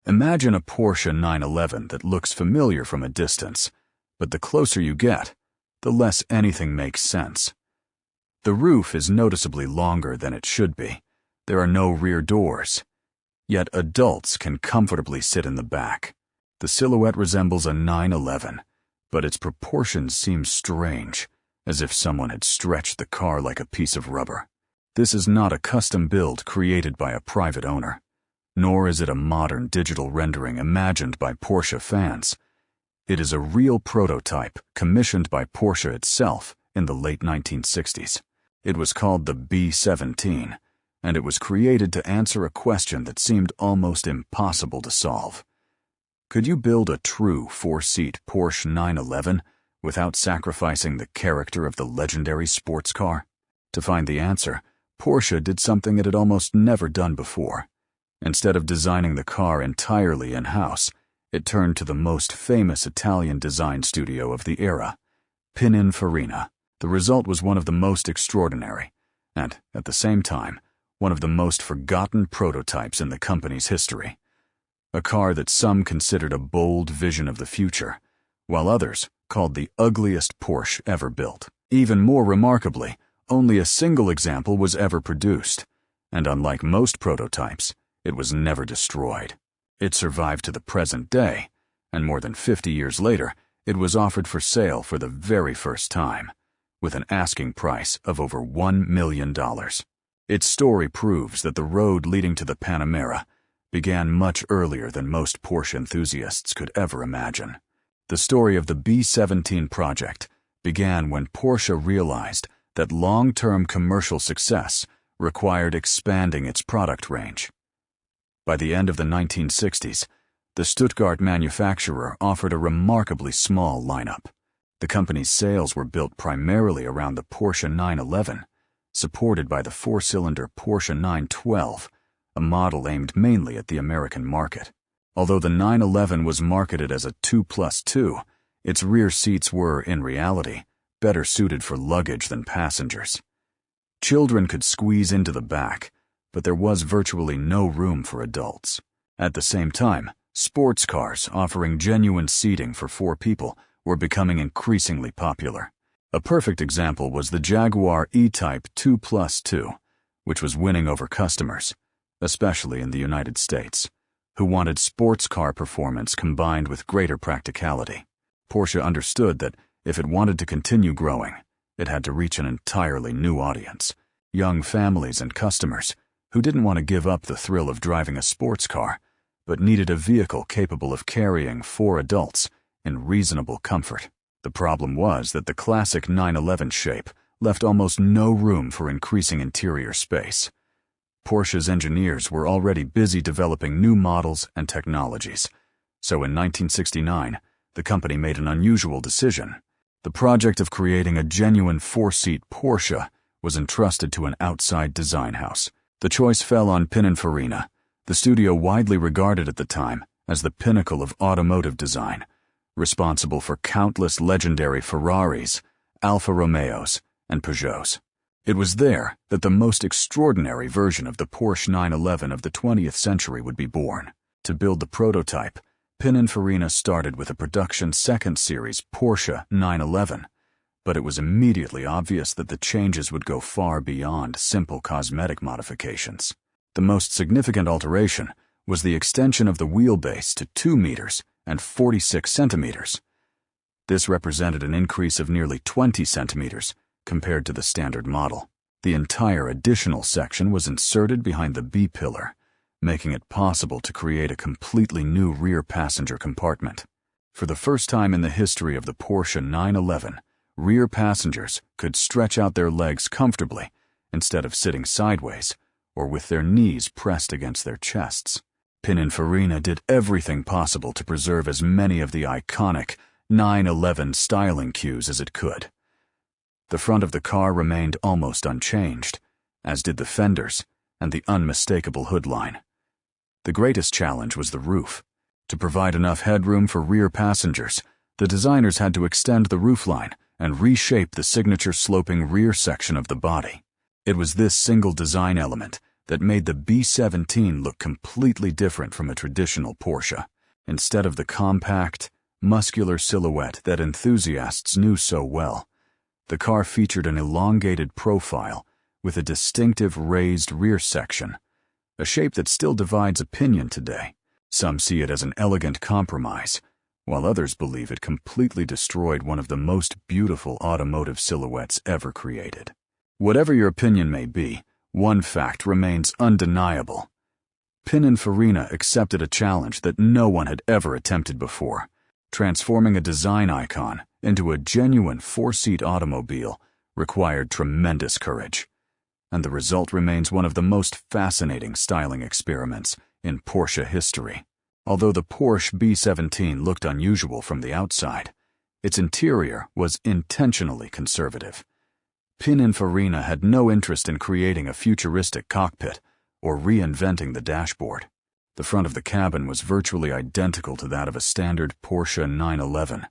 Imagine a Porsche 911 that looks familiar from a distance, but the closer you get, the less anything makes sense. The roof is noticeably longer than it should be. There are no rear doors. Yet adults can comfortably sit in the back. The silhouette resembles a 911, but its proportions seem strange, as if someone had stretched the car like a piece of rubber. This is not a custom build created by a private owner, nor is it a modern digital rendering imagined by Porsche fans. It is a real prototype commissioned by Porsche itself in the late 1960s. It was called the B17, and it was created to answer a question that seemed almost impossible to solve. Could you build a true four-seat Porsche 911 without sacrificing the character of the legendary sports car? To find the answer, Porsche did something it had almost never done before. Instead of designing the car entirely in-house, it turned to the most famous Italian design studio of the era, Pininfarina. The result was one of the most extraordinary, and, at the same time, one of the most forgotten prototypes in the company's history. A car that some considered a bold vision of the future, while others called the ugliest Porsche ever built. Even more remarkably, only a single example was ever produced, and unlike most prototypes, it was never destroyed. It survived to the present day, and more than 50 years later, it was offered for sale for the very first time, with an asking price of over $1 million. Its story proves that the road leading to the Panamera began much earlier than most Porsche enthusiasts could ever imagine. The story of the B17 project began when Porsche realized that long-term commercial success required expanding its product range. By the end of the 1960s, the Stuttgart manufacturer offered a remarkably small lineup. The company's sales were built primarily around the Porsche 911, supported by the four-cylinder Porsche 912, a model aimed mainly at the American market. Although the 911 was marketed as a 2+2, its rear seats were, in reality, better suited for luggage than passengers. Children could squeeze into the back, but there was virtually no room for adults. At the same time, sports cars offering genuine seating for 4 people were becoming increasingly popular. A perfect example was the Jaguar E-Type 2+2, which was winning over customers, especially in the United States, who wanted sports car performance combined with greater practicality. Porsche understood that if it wanted to continue growing, it had to reach an entirely new audience, young families and customers who didn't want to give up the thrill of driving a sports car, but needed a vehicle capable of carrying 4 adults in reasonable comfort. The problem was that the classic 911 shape left almost no room for increasing interior space. Porsche's engineers were already busy developing new models and technologies, so in 1969, the company made an unusual decision. The project of creating a genuine 4-seat Porsche was entrusted to an outside design house. The choice fell on Pininfarina, the studio widely regarded at the time as the pinnacle of automotive design, responsible for countless legendary Ferraris, Alfa Romeos, and Peugeots. It was there that the most extraordinary version of the Porsche 911 of the 20th century would be born. To build the prototype, Pininfarina started with a production second series Porsche 911, but it was immediately obvious that the changes would go far beyond simple cosmetic modifications. The most significant alteration was the extension of the wheelbase to 2 meters and 46 centimeters. This represented an increase of nearly 20 centimeters compared to the standard model. The entire additional section was inserted behind the B-pillar, making it possible to create a completely new rear passenger compartment. For the first time in the history of the Porsche 911, rear passengers could stretch out their legs comfortably instead of sitting sideways or with their knees pressed against their chests. Pininfarina did everything possible to preserve as many of the iconic 911 styling cues as it could. The front of the car remained almost unchanged, as did the fenders and the unmistakable hood line. The greatest challenge was the roof. To provide enough headroom for rear passengers, the designers had to extend the roofline and reshape the signature sloping rear section of the body. It was this single design element that made the B17 look completely different from a traditional Porsche. Instead of the compact, muscular silhouette that enthusiasts knew so well, the car featured an elongated profile with a distinctive raised rear section, a shape that still divides opinion today. Some see it as an elegant compromise, while others believe it completely destroyed one of the most beautiful automotive silhouettes ever created. Whatever your opinion may be, one fact remains undeniable. Pininfarina accepted a challenge that no one had ever attempted before, transforming a design icon into a genuine four-seat automobile required tremendous courage, and the result remains one of the most fascinating styling experiments in Porsche history. Although the Porsche B17 looked unusual from the outside, its interior was intentionally conservative. Pininfarina had no interest in creating a futuristic cockpit or reinventing the dashboard. The front of the cabin was virtually identical to that of a standard Porsche 911.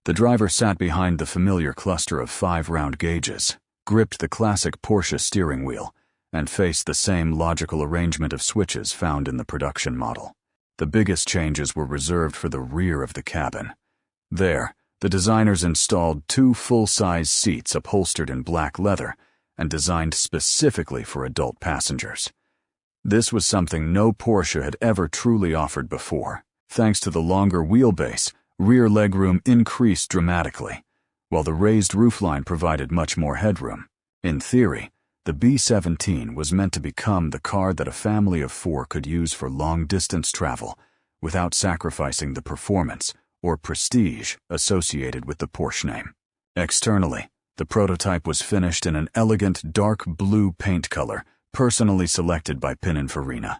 The driver sat behind the familiar cluster of 5 round gauges, gripped the classic Porsche steering wheel, and faced the same logical arrangement of switches found in the production model. The biggest changes were reserved for the rear of the cabin. There, the designers installed 2 full-size seats upholstered in black leather and designed specifically for adult passengers. This was something no Porsche had ever truly offered before. Thanks to the longer wheelbase, rear legroom increased dramatically, while the raised roofline provided much more headroom. In theory, the B17 was meant to become the car that a family of 4 could use for long-distance travel without sacrificing the performance or prestige associated with the Porsche name. Externally, the prototype was finished in an elegant dark blue paint color personally selected by Pininfarina.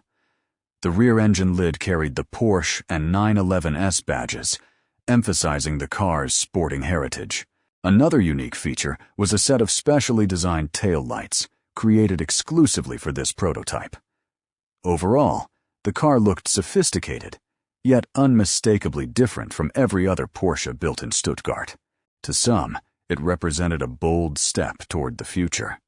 The rear engine lid carried the Porsche and 911S badges, emphasizing the car's sporting heritage. Another unique feature was a set of specially designed tail lights, created exclusively for this prototype. Overall, the car looked sophisticated, yet unmistakably different from every other Porsche built in Stuttgart. To some, it represented a bold step toward the future.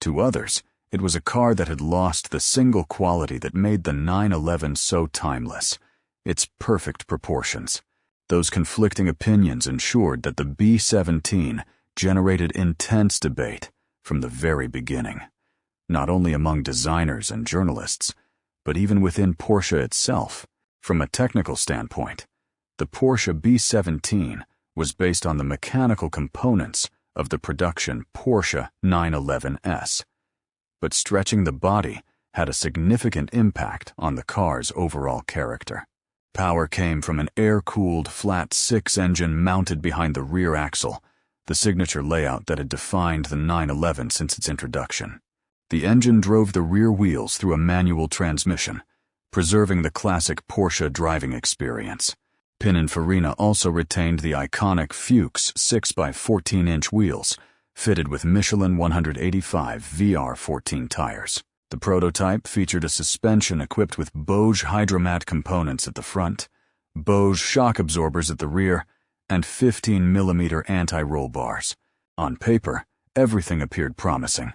To others, it was a car that had lost the single quality that made the 911 so timeless: its perfect proportions. Those conflicting opinions ensured that the B17 generated intense debate from the very beginning, not only among designers and journalists, but even within Porsche itself. From a technical standpoint, the Porsche B17 was based on the mechanical components of the production Porsche 911S, but stretching the body had a significant impact on the car's overall character. Power came from an air-cooled flat-6 engine mounted behind the rear axle, the signature layout that had defined the 911 since its introduction. The engine drove the rear wheels through a manual transmission, preserving the classic Porsche driving experience. Pininfarina also retained the iconic Fuchs 6x14-inch wheels, fitted with Michelin 185 VR14 tires. The prototype featured a suspension equipped with Boge Hydromat components at the front, Boge shock absorbers at the rear, and 15mm anti-roll bars. On paper, everything appeared promising,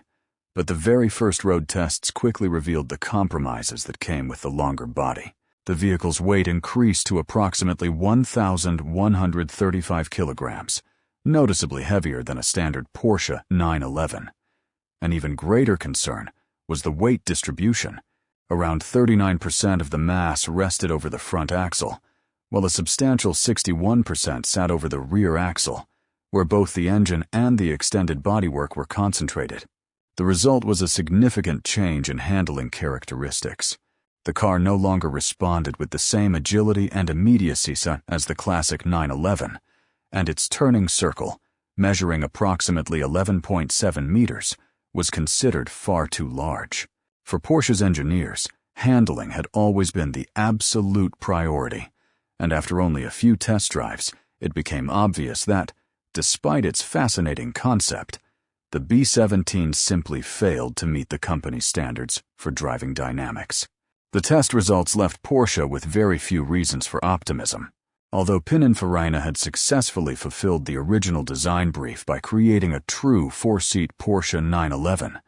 but the very first road tests quickly revealed the compromises that came with the longer body. The vehicle's weight increased to approximately 1,135 kilograms, noticeably heavier than a standard Porsche 911. An even greater concern was the weight distribution. Around 39% of the mass rested over the front axle, while a substantial 61% sat over the rear axle, where both the engine and the extended bodywork were concentrated. The result was a significant change in handling characteristics. The car no longer responded with the same agility and immediacy as the classic 911, and its turning circle, measuring approximately 11.7 meters, was considered far too large. For Porsche's engineers, handling had always been the absolute priority, and after only a few test drives, it became obvious that, despite its fascinating concept, the B17 simply failed to meet the company's standards for driving dynamics. The test results left Porsche with very few reasons for optimism. Although Pininfarina had successfully fulfilled the original design brief by creating a true 4-seat Porsche 911,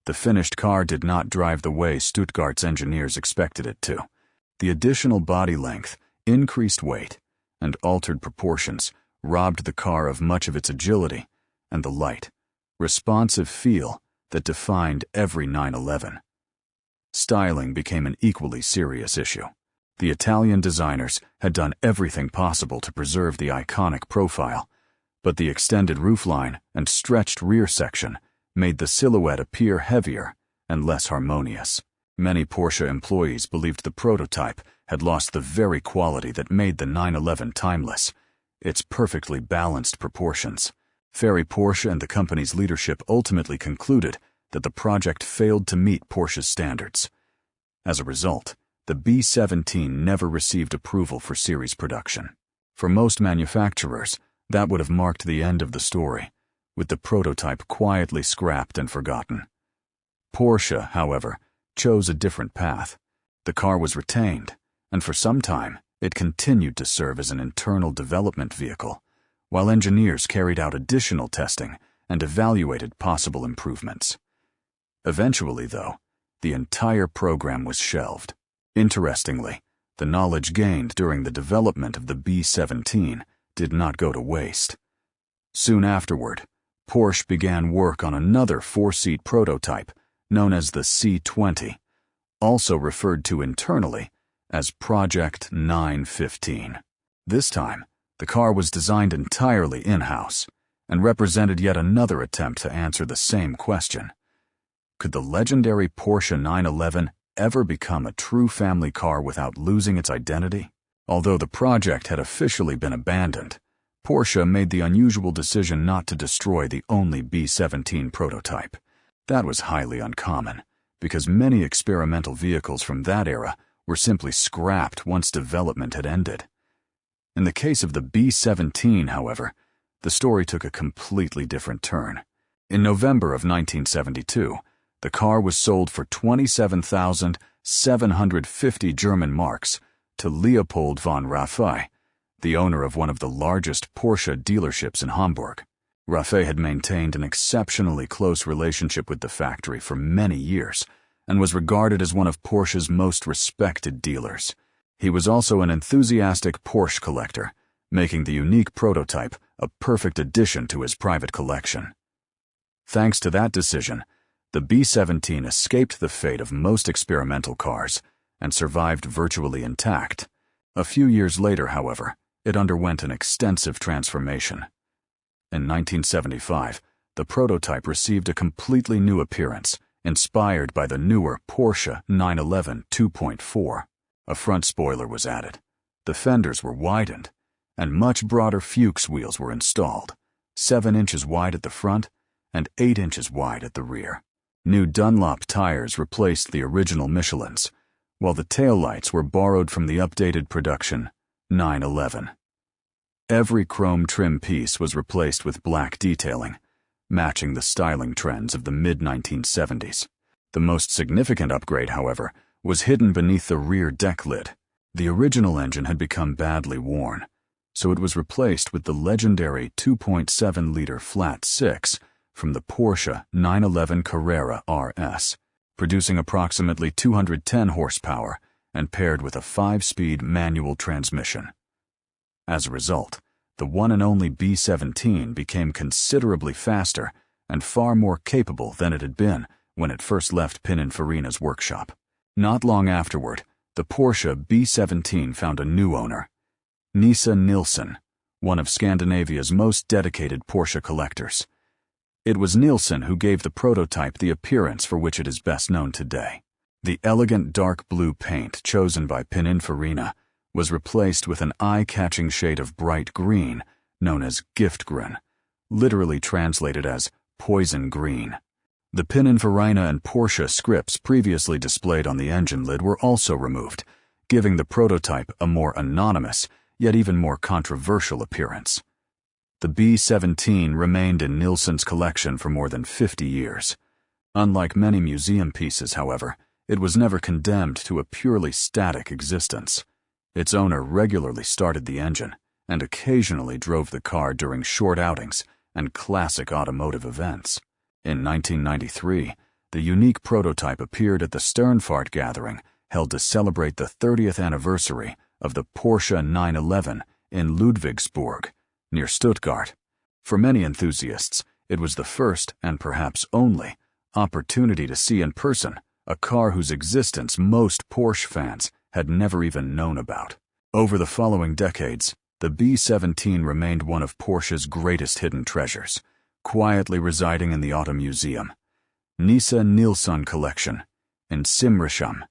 The finished car did not drive the way Stuttgart's engineers expected it to. The additional body length, increased weight, and altered proportions robbed the car of much of its agility and the light, responsive feel that defined every 911. Styling became an equally serious issue. The Italian designers had done everything possible to preserve the iconic profile, but the extended roofline and stretched rear section made the silhouette appear heavier and less harmonious. Many Porsche employees believed the prototype had lost the very quality that made the 911 timeless, its perfectly balanced proportions. Ferry Porsche and the company's leadership ultimately concluded that the project failed to meet Porsche's standards. As a result, the B17 never received approval for series production. For most manufacturers, that would have marked the end of the story, with the prototype quietly scrapped and forgotten. Porsche, however, chose a different path. The car was retained, and for some time, it continued to serve as an internal development vehicle, while engineers carried out additional testing and evaluated possible improvements. Eventually, though, the entire program was shelved. Interestingly, the knowledge gained during the development of the B17 did not go to waste. Soon afterward, Porsche began work on another four-seat prototype known as the C20, also referred to internally as Project 915. This time, the car was designed entirely in-house and represented yet another attempt to answer the same question. Could the legendary Porsche 911 ever become a true family car without losing its identity? Although the project had officially been abandoned, Porsche made the unusual decision not to destroy the only B17 prototype. That was highly uncommon, because many experimental vehicles from that era were simply scrapped once development had ended. In the case of the B17, however, the story took a completely different turn. In November of 1972, the car was sold for 27,750 German marks to Leopold von Raffae, the owner of one of the largest Porsche dealerships in Hamburg. Raffae had maintained an exceptionally close relationship with the factory for many years and was regarded as one of Porsche's most respected dealers. He was also an enthusiastic Porsche collector, making the unique prototype a perfect addition to his private collection. Thanks to that decision, the B17 escaped the fate of most experimental cars and survived virtually intact. A few years later, however, it underwent an extensive transformation. In 1975, the prototype received a completely new appearance, inspired by the newer Porsche 911 2.4. A front spoiler was added, the fenders were widened, and much broader Fuchs wheels were installed, 7 inches wide at the front and 8 inches wide at the rear. New Dunlop tires replaced the original Michelins, while the taillights were borrowed from the updated production 911. Every chrome trim piece was replaced with black detailing, matching the styling trends of the mid-1970s. The most significant upgrade, however, was hidden beneath the rear deck lid. The original engine had become badly worn, so it was replaced with the legendary 2.7-liter flat 6 from the Porsche 911 Carrera RS, producing approximately 210 horsepower and paired with a 5-speed manual transmission. As a result, the one and only B17 became considerably faster and far more capable than it had been when it first left Pininfarina's workshop. Not long afterward, the Porsche B17 found a new owner, Nisse Nilsson, one of Scandinavia's most dedicated Porsche collectors. It was Nilsson who gave the prototype the appearance for which it is best known today. The elegant dark blue paint chosen by Pininfarina was replaced with an eye-catching shade of bright green known as Giftgrün, literally translated as poison green. The Pininfarina and Porsche scripts previously displayed on the engine lid were also removed, giving the prototype a more anonymous, yet even more controversial appearance. The B17 remained in Nilsson's collection for more than 50 years. Unlike many museum pieces, however, it was never condemned to a purely static existence. Its owner regularly started the engine and occasionally drove the car during short outings and classic automotive events. In 1993, the unique prototype appeared at the Sternfahrt gathering held to celebrate the 30th anniversary of the Porsche 911 in Ludwigsburg, near Stuttgart. For many enthusiasts, it was the first, and perhaps only, opportunity to see in person a car whose existence most Porsche fans had never even known about. Over the following decades, the B17 remained one of Porsche's greatest hidden treasures, quietly residing in the Auto Museum, Nisse Nilsson Collection, in Simrishamn,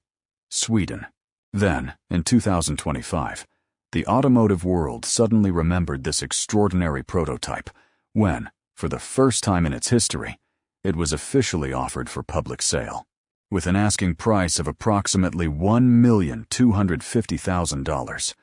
Sweden. Then, in 2025, the automotive world suddenly remembered this extraordinary prototype when, for the first time in its history, it was officially offered for public sale. With an asking price of approximately $1,250,000,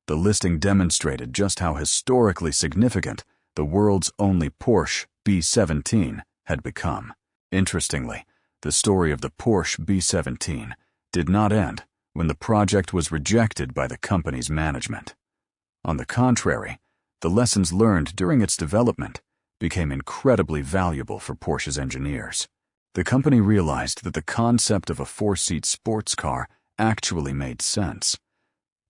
the listing demonstrated just how historically significant the world's only Porsche B17 had become. Interestingly, the story of the Porsche B17 did not end when the project was rejected by the company's management. On the contrary, the lessons learned during its development became incredibly valuable for Porsche's engineers. The company realized that the concept of a four-seat sports car actually made sense,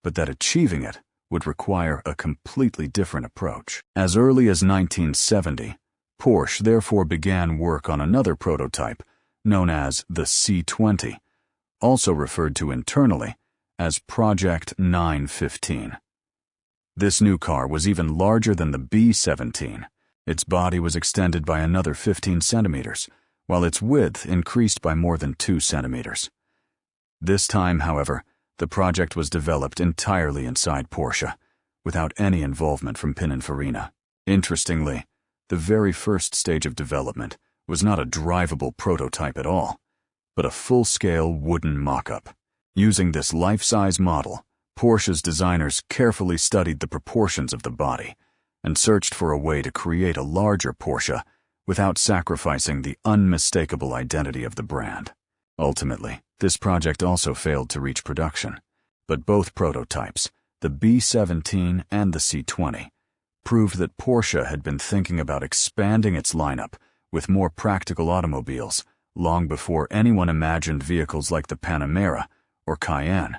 but that achieving it would require a completely different approach. As early as 1970, Porsche therefore began work on another prototype known as the C20, also referred to internally as Project 915. This new car was even larger than the B17. Its body was extended by another 15 centimeters, while its width increased by more than 2 centimeters. This time, however, the project was developed entirely inside Porsche, without any involvement from Pininfarina. Interestingly, the very first stage of development was not a drivable prototype at all, but a full-scale wooden mock-up. Using this life-size model, Porsche's designers carefully studied the proportions of the body and searched for a way to create a larger Porsche without sacrificing the unmistakable identity of the brand. Ultimately, this project also failed to reach production, but both prototypes, the B17 and the C20, proved that Porsche had been thinking about expanding its lineup with more practical automobiles long before anyone imagined vehicles like the Panamera or Cayenne.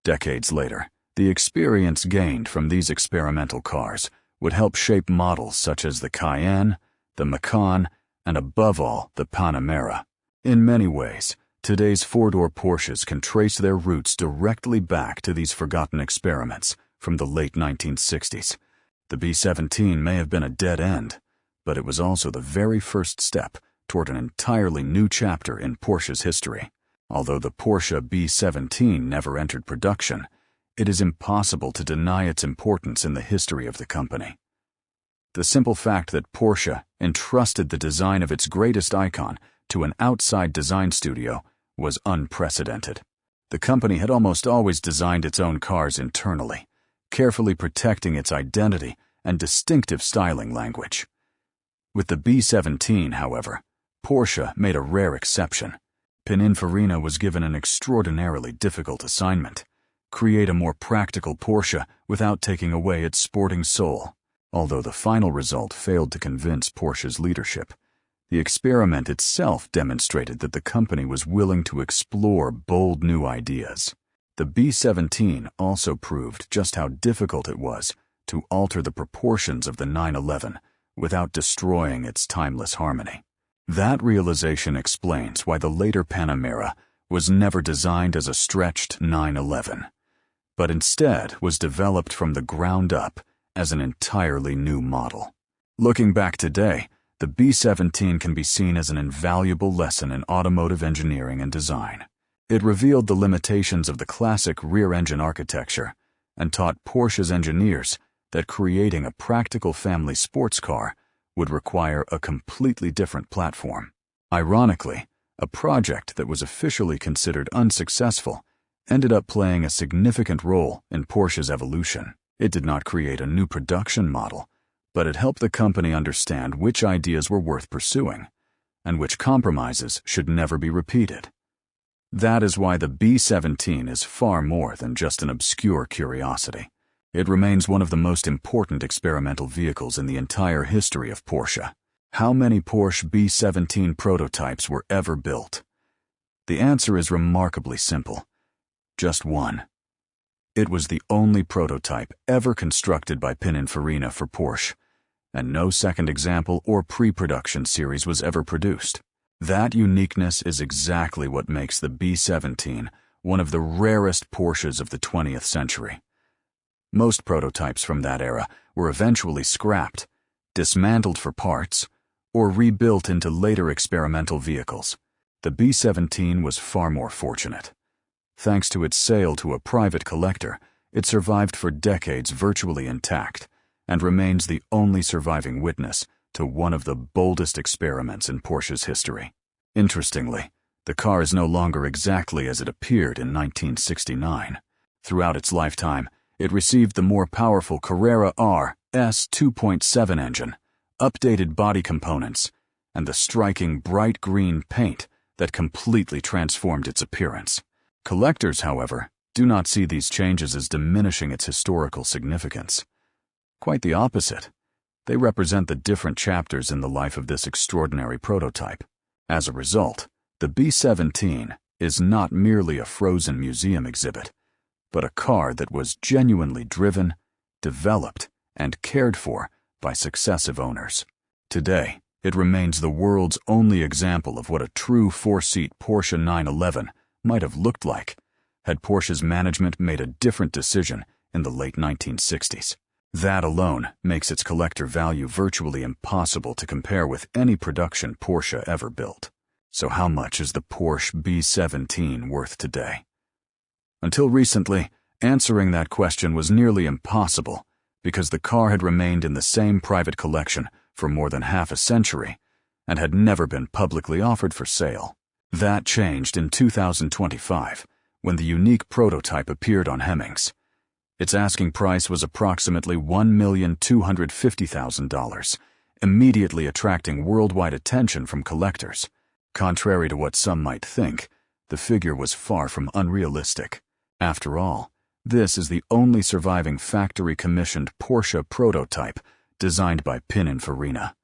Decades later, the experience gained from these experimental cars would help shape models such as the Cayenne, the Macan, and above all, the Panamera. In many ways, today's four-door Porsches can trace their roots directly back to these forgotten experiments from the late 1960s. The B17 may have been a dead end, but it was also the very first step toward an entirely new chapter in Porsche's history. Although the Porsche B17 never entered production, it is impossible to deny its importance in the history of the company. The simple fact that Porsche entrusted the design of its greatest icon to an outside design studio was unprecedented. The company had almost always designed its own cars internally, carefully protecting its identity and distinctive styling language. With the B17, however, Porsche made a rare exception. Pininfarina was given an extraordinarily difficult assignment: create a more practical Porsche without taking away its sporting soul. Although the final result failed to convince Porsche's leadership, the experiment itself demonstrated that the company was willing to explore bold new ideas. The B17 also proved just how difficult it was to alter the proportions of the 911 without destroying its timeless harmony. That realization explains why the later Panamera was never designed as a stretched 911, but instead was developed from the ground up as an entirely new model. Looking back today, the B17 can be seen as an invaluable lesson in automotive engineering and design. It revealed the limitations of the classic rear-engine architecture and taught Porsche's engineers that creating a practical family sports car would require a completely different platform. Ironically, a project that was officially considered unsuccessful ended up playing a significant role in Porsche's evolution. It did not create a new production model, but it helped the company understand which ideas were worth pursuing and which compromises should never be repeated. That is why the B17 is far more than just an obscure curiosity. It remains one of the most important experimental vehicles in the entire history of Porsche. How many Porsche B17 prototypes were ever built? The answer is remarkably simple. Just one. It was the only prototype ever constructed by Pininfarina for Porsche, and no second example or pre-production series was ever produced. That uniqueness is exactly what makes the B17 one of the rarest Porsches of the 20th century. Most prototypes from that era were eventually scrapped, dismantled for parts, or rebuilt into later experimental vehicles. The B17 was far more fortunate. Thanks to its sale to a private collector, it survived for decades virtually intact and remains the only surviving witness to one of the boldest experiments in Porsche's history. Interestingly, the car is no longer exactly as it appeared in 1969. Throughout its lifetime, it received the more powerful Carrera RS 2.7 engine, updated body components, and the striking bright green paint that completely transformed its appearance. Collectors, however, do not see these changes as diminishing its historical significance. Quite the opposite. They represent the different chapters in the life of this extraordinary prototype. As a result, the B17 is not merely a frozen museum exhibit, but a car that was genuinely driven, developed, and cared for by successive owners. Today, it remains the world's only example of what a true four-seat Porsche 911 might have looked like had Porsche's management made a different decision in the late 1960s. That alone makes its collector value virtually impossible to compare with any production Porsche ever built. So how much is the Porsche B17 worth today? Until recently, answering that question was nearly impossible because the car had remained in the same private collection for more than half a century and had never been publicly offered for sale. That changed in 2025 when the unique prototype appeared on Hemmings. Its asking price was approximately $1,250,000, immediately attracting worldwide attention from collectors. Contrary to what some might think, the figure was far from unrealistic. After all, this is the only surviving factory-commissioned Porsche prototype designed by Pininfarina.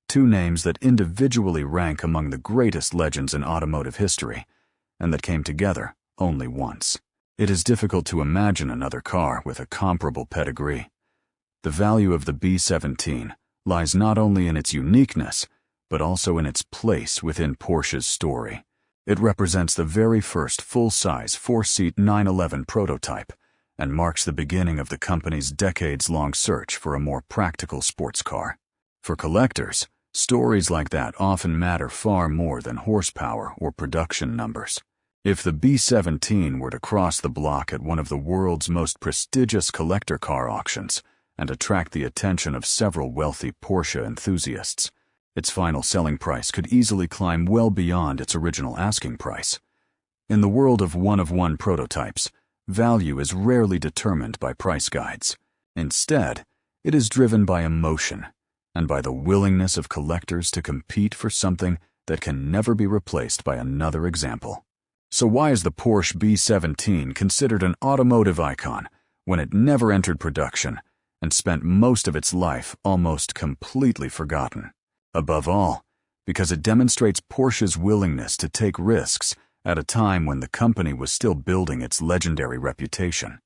Two names that individually rank among the greatest legends in automotive history, and that came together only once. It is difficult to imagine another car with a comparable pedigree. The value of the B17 lies not only in its uniqueness, but also in its place within Porsche's story. It represents the very first full-size four-seat 911 prototype and marks the beginning of the company's decades-long search for a more practical sports car. For collectors, stories like that often matter far more than horsepower or production numbers. If the B17 were to cross the block at one of the world's most prestigious collector car auctions and attract the attention of several wealthy Porsche enthusiasts, its final selling price could easily climb well beyond its original asking price. In the world of one-of-one prototypes, value is rarely determined by price guides. Instead, it is driven by emotion and by the willingness of collectors to compete for something that can never be replaced by another example. So why is the Porsche B17 considered an automotive icon when it never entered production and spent most of its life almost completely forgotten? Above all, because it demonstrates Porsche's willingness to take risks at a time when the company was still building its legendary reputation.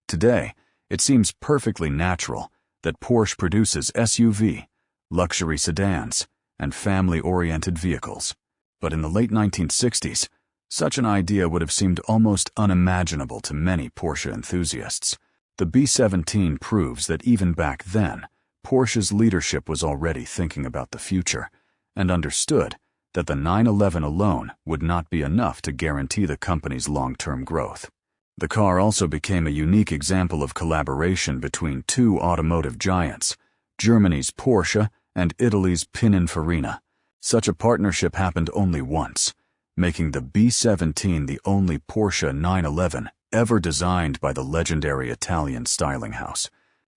Today, it seems perfectly natural that Porsche produces SUV, luxury sedans, and family-oriented vehicles. But in the late 1960s, such an idea would have seemed almost unimaginable to many Porsche enthusiasts. The B17 proves that even back then, Porsche's leadership was already thinking about the future and understood that the 911 alone would not be enough to guarantee the company's long-term growth. The car also became a unique example of collaboration between two automotive giants, Germany's Porsche and Italy's Pininfarina. Such a partnership happened only once, making the B17 the only Porsche 911 ever designed by the legendary Italian styling house.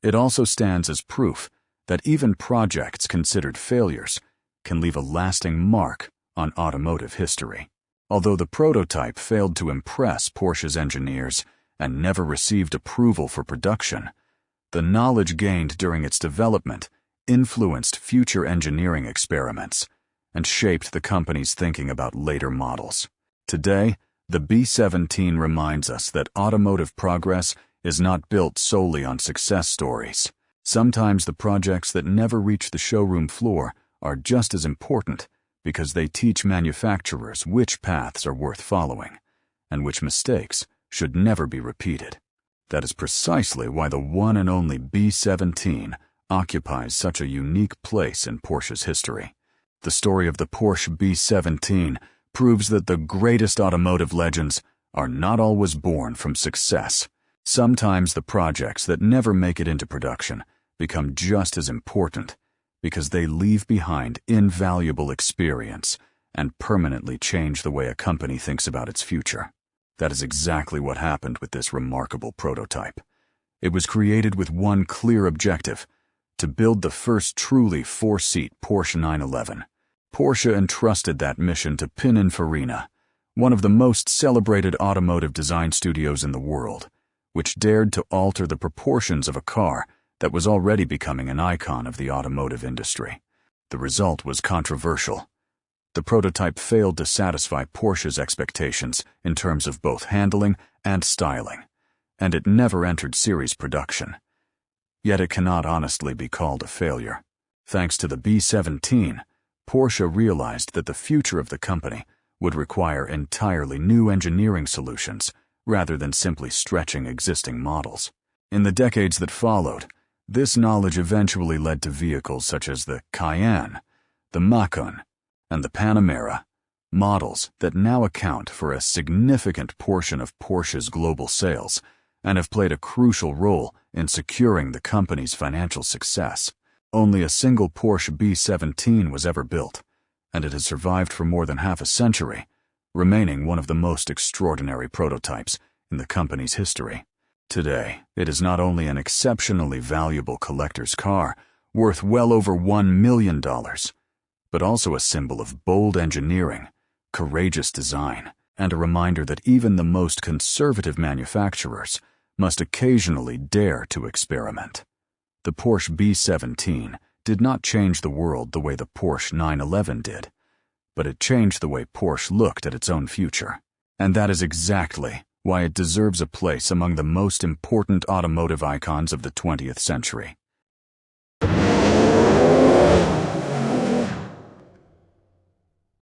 It also stands as proof that even projects considered failures can leave a lasting mark on automotive history. Although the prototype failed to impress Porsche's engineers and never received approval for production, the knowledge gained during its development influenced future engineering experiments and shaped the company's thinking about later models. Today, the B17 reminds us that automotive progress is not built solely on success stories. Sometimes the projects that never reach the showroom floor are just as important because they teach manufacturers which paths are worth following and which mistakes should never be repeated. That is precisely why the one and only B17 occupies such a unique place in Porsche's history. The story of the Porsche B17 proves that the greatest automotive legends are not always born from success. Sometimes the projects that never make it into production become just as important because they leave behind invaluable experience and permanently change the way a company thinks about its future. That is exactly what happened with this remarkable prototype. It was created with one clear objective: to build the first truly four-seat Porsche 911. Porsche entrusted that mission to Pininfarina, one of the most celebrated automotive design studios in the world, which dared to alter the proportions of a car that was already becoming an icon of the automotive industry. The result was controversial. The prototype failed to satisfy Porsche's expectations in terms of both handling and styling, and it never entered series production. Yet it cannot honestly be called a failure. Thanks to the B17, Porsche realized that the future of the company would require entirely new engineering solutions rather than simply stretching existing models. In the decades that followed, this knowledge eventually led to vehicles such as the Cayenne, the Macan, and the Panamera, models that now account for a significant portion of Porsche's global sales and have played a crucial role in securing the company's financial success. Only a single Porsche B17 was ever built, and it has survived for more than half a century, remaining one of the most extraordinary prototypes in the company's history. Today, it is not only an exceptionally valuable collector's car, worth well over $1 million, but also a symbol of bold engineering, courageous design, and a reminder that even the most conservative manufacturers must occasionally dare to experiment. The Porsche B17 did not change the world the way the Porsche 911 did, but it changed the way Porsche looked at its own future. And that is exactly why it deserves a place among the most important automotive icons of the 20th century.